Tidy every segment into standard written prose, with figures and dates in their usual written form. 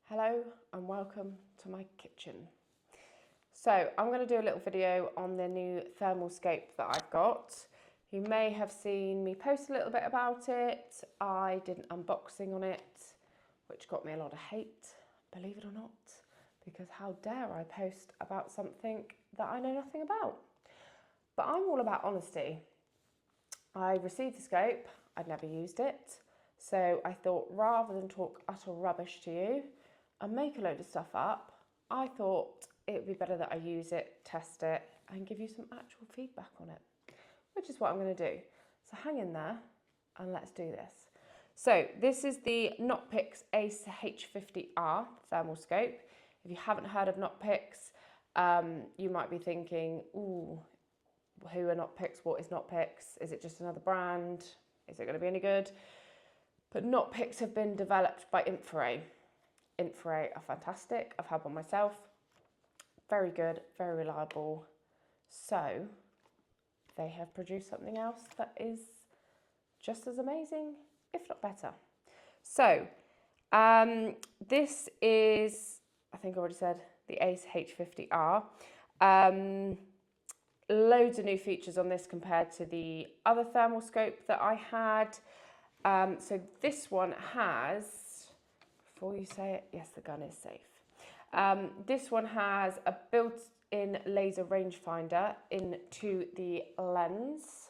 Hello and welcome to my kitchen. So I'm going to do a little video on the new thermal scope that I've got. You may have seen me post a little bit about it. I did an unboxing on it, which got me a lot of hate, believe it or not, because how dare I post about something that I know nothing about. But I'm all about honesty. I received the scope, I'd never used it, so I thought rather than talk utter rubbish to you and make a load of stuff up, I thought it would be better that I use it, test it, and give you some actual feedback on it, which is what I'm going to do. So hang in there and let's do this. So this is the Nocpix Ace H50r thermal scope. If you haven't heard of Nocpix, you might be thinking, ooh, who are Nocpix? What is Nocpix? Is it just another brand? Is it going to be any good? But Nocpix have been developed by Infrared. Infrared are fantastic. I've had one myself. Very good, very reliable. So they have produced something else that is just as amazing, if not better. So this is, I think I already said, the Ace H50r. Loads of new features on this compared to the other thermal scope that I had. So this one has, before you say it, yes, the gun is safe. This one has a built-in laser rangefinder into the lens.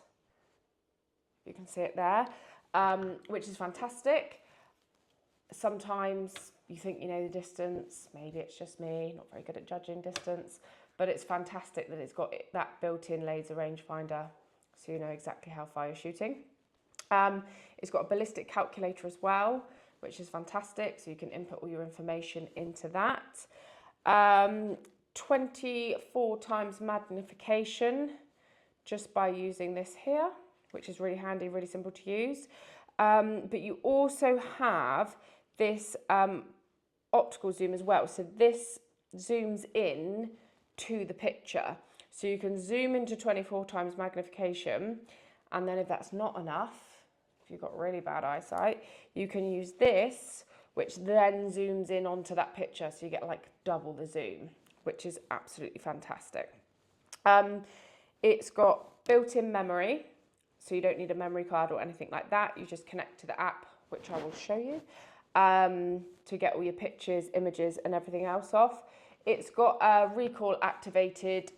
You can see it there, which is fantastic. Sometimes you think you know the distance, maybe it's just me, not very good at judging distance, but it's fantastic that it's got that built-in laser rangefinder, so you know exactly how far you're shooting. It's got a ballistic calculator as well, which is fantastic, so you can input all your information into that. 24 times magnification just by using this here, which is really handy, really simple to use. But you also have this optical zoom as well, so this zooms in to the picture. So you can zoom into 24 times magnification, and then if that's not enough, if you've got really bad eyesight, you can use this, which then zooms in onto that picture, so you get like double the zoom, which is absolutely fantastic. It's got built-in memory, so you don't need a memory card or anything like that. You just connect to the app, which I will show you, to get all your pictures, images, and everything else off. It's got a recoil activated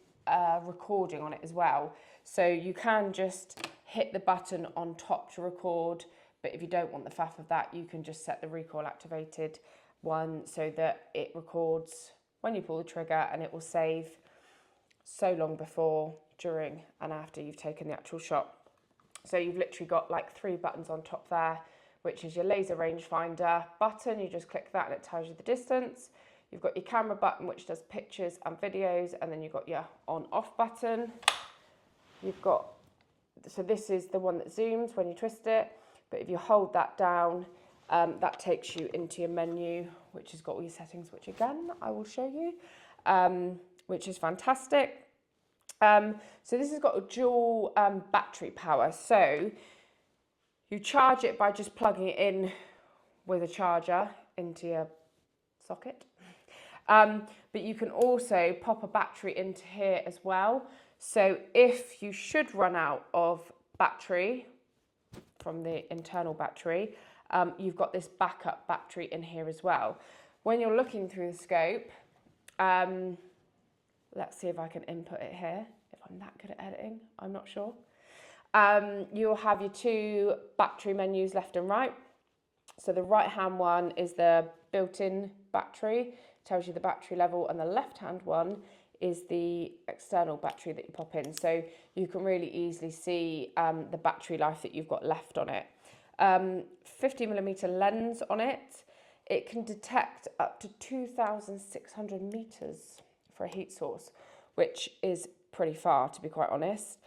recording on it as well. So you can just hit the button on top to record, but if you don't want the faff of that, you can just set the recoil activated one so that it records when you pull the trigger, and it will save so long before, during, and after you've taken the actual shot. So you've literally got like 3 buttons on top there, which is your laser rangefinder button. You just click that and it tells you the distance. You've got your camera button, which does pictures and videos, and then you've got your on-off button. You've got, so this is the one that zooms when you twist it, but if you hold that down, that takes you into your menu, which has got all your settings, which again, I will show you, which is fantastic. So this has got a dual battery power. So you charge it by just plugging it in with a charger into your socket. But you can also pop a battery into here as well. So if you should run out of battery from the internal battery, you've got this backup battery in here as well. When you're looking through the scope, let's see if I can input it here. If I'm that good at editing, I'm not sure. You'll have your 2 battery menus left and right. So the right-hand one is the built-in battery, tells you the battery level, and the left-hand one is the external battery that you pop in. So you can really easily see the battery life that you've got left on it. 50mm lens on it. It can detect up to 2,600 meters for a heat source, which is pretty far, to be quite honest.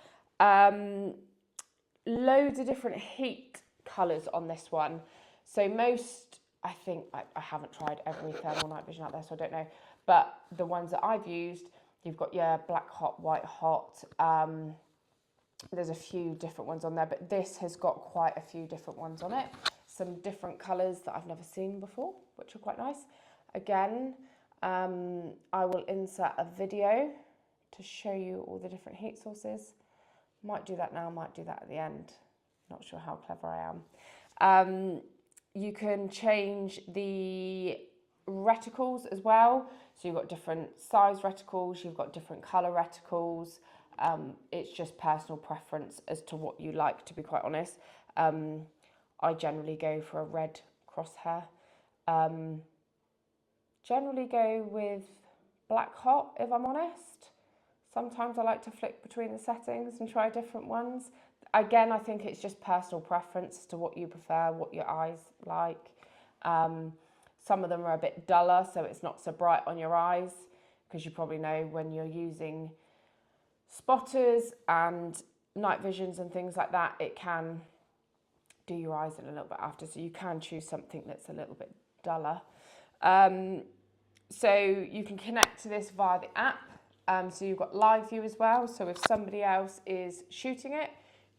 Loads of different heat colors on this one. So most, I think, I haven't tried every thermal night vision out there, so I don't know, but the ones that I've used, you've got your black hot, white hot, there's a few different ones on there, but this has got quite a few different ones on it. Some different colours that I've never seen before, which are quite nice. Again, I will insert a video to show you all the different heat sources. Might do that now, might do that at the end. Not sure how clever I am. You can change the reticles as well. So you've got different size reticles, you've got different colour reticles. It's just personal preference as to what you like, to be quite honest. I generally go for a red crosshair. Generally go with black hot, if I'm honest. Sometimes I like to flick between the settings and try different ones. Again, I think it's just personal preference as to what you prefer, what your eyes like. Some of them are a bit duller, so it's not so bright on your eyes, because you probably know when you're using spotters and night visions and things like that, it can do your eyes in a little bit after, so you can choose something that's a little bit duller. So you can connect to this via the app. So you've got live view as well, so if somebody else is shooting it,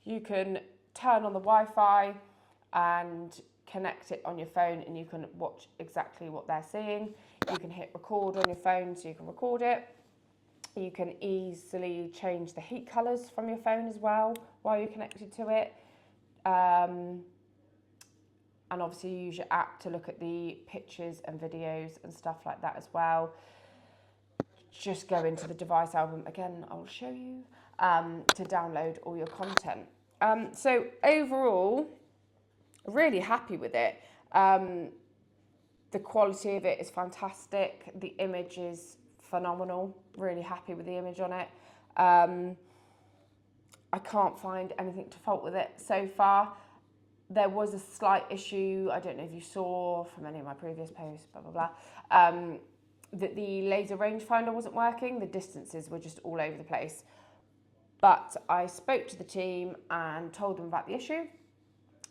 you can turn on the Wi-Fi and connect it on your phone, and you can watch exactly what they're seeing. You can hit record on your phone so you can record it. You can easily change the heat colours from your phone as well while you're connected to it. And obviously you use your app to look at the pictures and videos and stuff like that as well. Just go into the device album, again I'll show you, to download all your content. So overall, really happy with it. The quality of it is fantastic. The image is phenomenal. Really happy with the image on it. I can't find anything to fault with it so far. There was a slight issue, I don't know if you saw from any of my previous posts, blah, blah, blah, that the laser rangefinder wasn't working. The distances were just all over the place. But I spoke to the team and told them about the issue.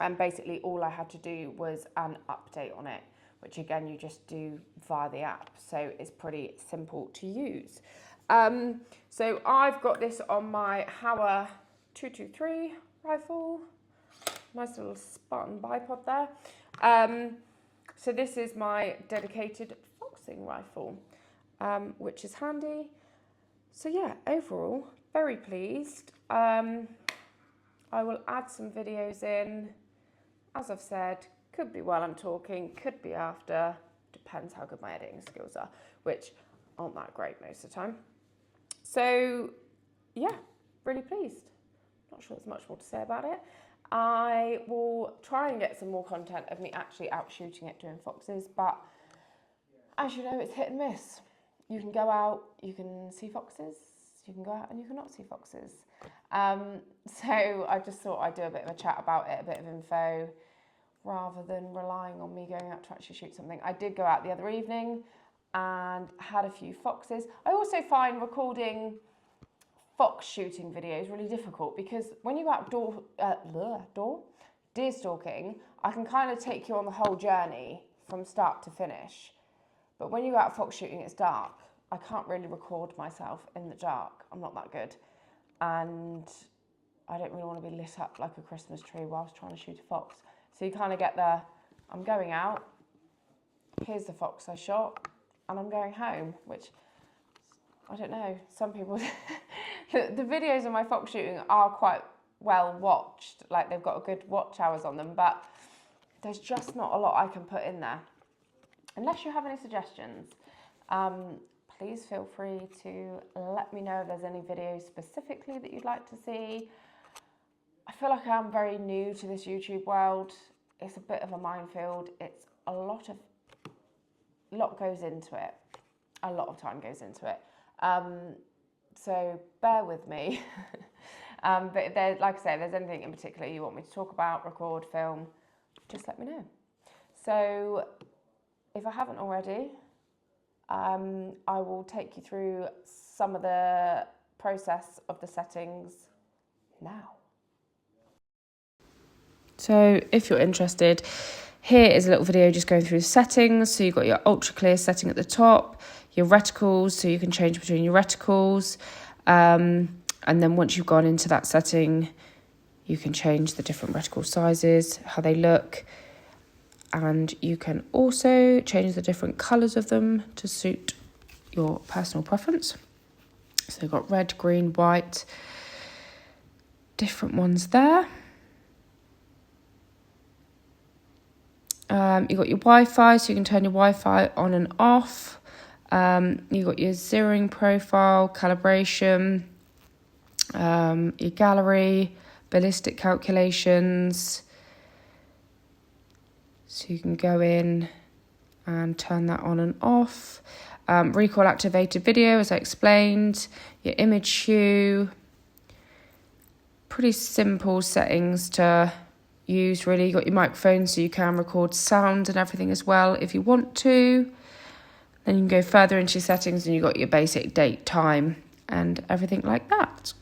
And basically all I had to do was an update on it, which again, you just do via the app. So it's pretty simple to use. So I've got this on my Hauer 223 rifle. Nice little Spartan bipod there. So this is my dedicated foxing rifle, which is handy. So yeah, overall, very pleased. I will add some videos in. As I've said, could be while I'm talking, could be after, depends how good my editing skills are, which aren't that great most of the time. So yeah, really pleased. Not sure there's much more to say about it. I will try and get some more content of me actually out shooting it, doing foxes, but as you know, it's hit and miss. You can go out, you can see foxes, you can go out and you can not see foxes. So I just thought I'd do a bit of a chat about it, a bit of info, rather than relying on me going out to actually shoot something. I did go out the other evening and had a few foxes. I also find recording fox shooting videos really difficult, because when you go out deer stalking, I can kind of take you on the whole journey from start to finish. But when you go out fox shooting, it's dark. I can't really record myself in the dark. I'm not that good. And I don't really want to be lit up like a Christmas tree whilst trying to shoot a fox. So you kind of get the, I'm going out, here's the fox I shot, and I'm going home, which, I don't know, some people, the videos of my fox shooting are quite well watched, like they've got a good watch hours on them, but there's just not a lot I can put in there. Unless you have any suggestions, please feel free to let me know if there's any videos specifically that you'd like to see. I feel like I'm very new to this YouTube world. It's a bit of a minefield. It's a lot goes into it. A lot of time goes into it. So bear with me. But if there, like I say, if there's anything in particular you want me to talk about, record, film, just let me know. So if I haven't already, I will take you through some of the process of the settings now. So if you're interested, here is a little video just going through the settings. So you've got your ultra clear setting at the top, your reticles, so you can change between your reticles. And then once you've gone into that setting, you can change the different reticle sizes, how they look. and you can also change the different colours of them to suit your personal preference. So you've got red, green, white, different ones there. You've got your Wi-Fi, so you can turn your Wi-Fi on and off. You've got your zeroing profile, calibration, your gallery, ballistic calculations. So you can go in and turn that on and off. Recoil activated video, as I explained. Your image hue. Pretty simple settings to use, really. You've got your microphone, so you can record sound and everything as well if you want to. Then you can go further into your settings and you've got your basic date, time and everything like that.